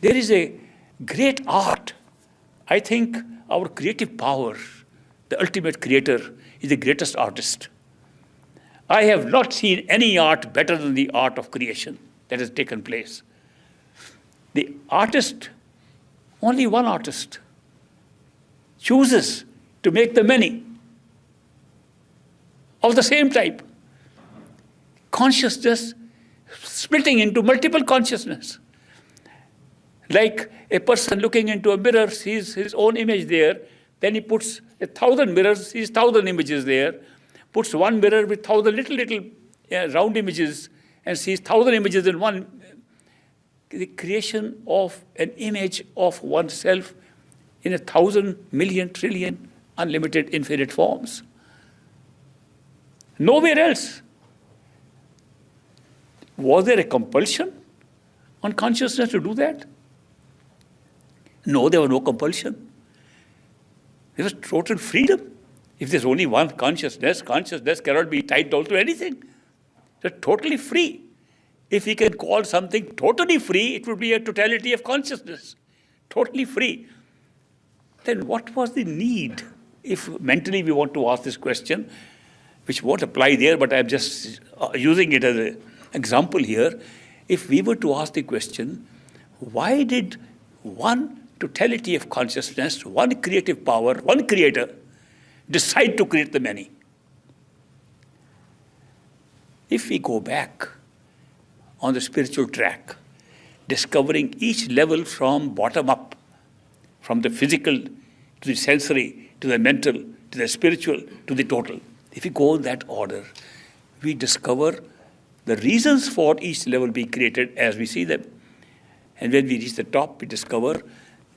There is a great art. I think our creative power, the ultimate creator, is the greatest artist. I have not seen any art better than the art of creation that has taken place. The artist, only one artist, chooses to make the many of the same type. Consciousness splitting into multiple consciousness. Like a person looking into a mirror sees his own image there, then he puts 1,000 mirrors, sees 1,000 images there, puts one mirror with 1,000 little round images and sees 1,000 images in one. The creation of an image of oneself in 1,000 million trillion unlimited infinite forms. Nowhere else. Was there a compulsion on consciousness to do that? No, there was no compulsion. There was total freedom. If there's only one consciousness, consciousness cannot be tied down to anything. They're totally free. If we can call something totally free, it would be a totality of consciousness. Totally free. Then what was the need? If mentally we want to ask this question, which won't apply there, but I'm just using it as an example here. If we were to ask the question, why did one totality of consciousness, one creative power, one creator, decide to create the many? If we go back on the spiritual track, discovering each level from bottom up, from the physical to the sensory, to the mental, to the spiritual, to the total. If we go in that order, we discover the reasons for each level being created as we see them. And when we reach the top, we discover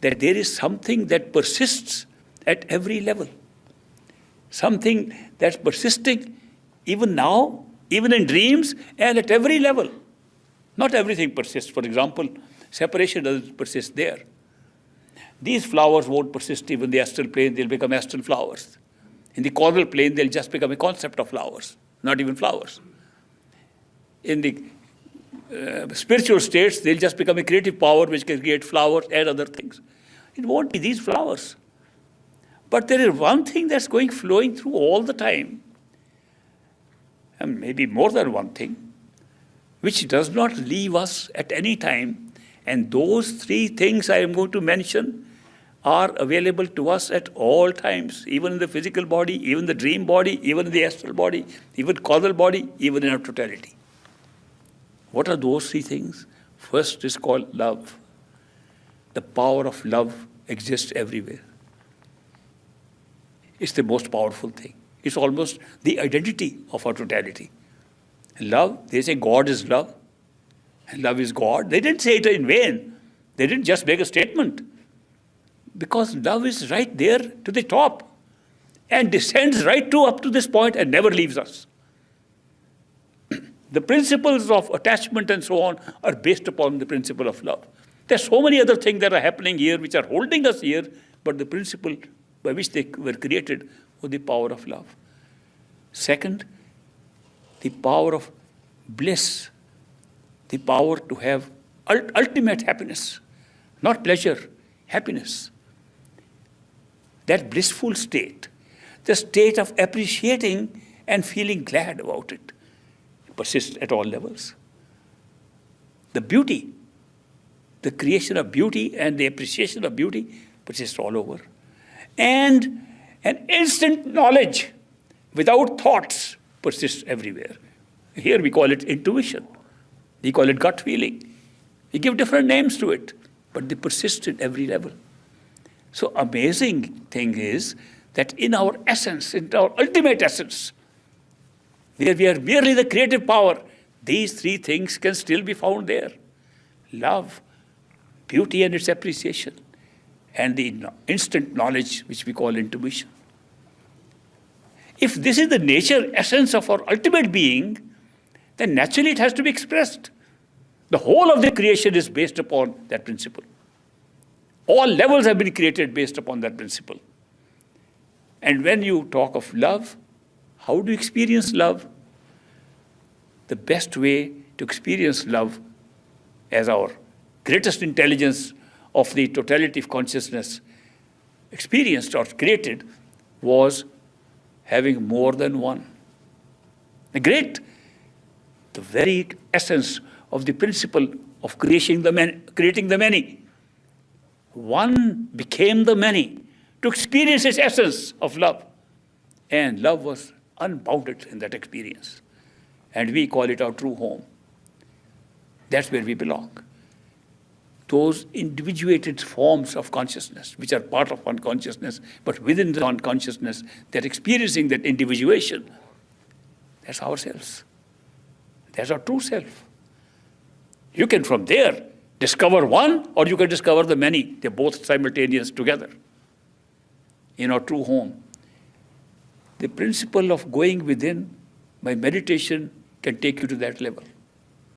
that there is something that persists at every level. Something that's persisting even now, even in dreams, and at every level. Not everything persists. For example, separation doesn't persist there. These flowers won't persist even in the astral plane, they'll become astral flowers. In the causal plane, they'll just become a concept of flowers, not even flowers. In the spiritual states, they'll just become a creative power which can create flowers and other things. It won't be these flowers. But there is one thing that's flowing through all the time, and maybe more than one thing, which does not leave us at any time. And those three things I am going to mention are available to us at all times, even in the physical body, even the dream body, even in the astral body, even causal body, even in our totality. What are those three things? First is called love. The power of love exists everywhere. It's the most powerful thing. It's almost the identity of our totality. Love, they say God is love, and love is God. They didn't say it in vain. They didn't just make a statement. Because love is right there to the top and descends right up to this point and never leaves us. The principles of attachment and so on are based upon the principle of love. There's so many other things that are happening here which are holding us here, but the principle by which they were created was the power of love. Second, the power of bliss, the power to have ultimate happiness, not pleasure, happiness. That blissful state, the state of appreciating and feeling glad about it, persists at all levels. The beauty, the creation of beauty and the appreciation of beauty persists all over. And an instant knowledge without thoughts persists everywhere. Here we call it intuition. We call it gut feeling. We give different names to it, but they persist at every level. So amazing thing is that in our essence, in our ultimate essence, where we are merely the creative power, these three things can still be found there. Love, beauty and its appreciation, and the instant knowledge which we call intuition. If this is the nature, essence of our ultimate being, then naturally it has to be expressed. The whole of the creation is based upon that principle. All levels have been created based upon that principle. And when you talk of love, how do you experience love? The best way to experience love as our greatest intelligence of the totality of consciousness experienced or created was having more than one. The very essence of the principle of creating the many. One became the many to experience its essence of love. And love was unbounded in that experience. And we call it our true home. That's where we belong. Those individuated forms of consciousness, which are part of one consciousness, but within the one consciousness, they're experiencing that individuation. That's ourselves. That's our true self. You can from there discover one, or you can discover the many. They're both simultaneous together in our true home. The principle of going within by meditation can take you to that level.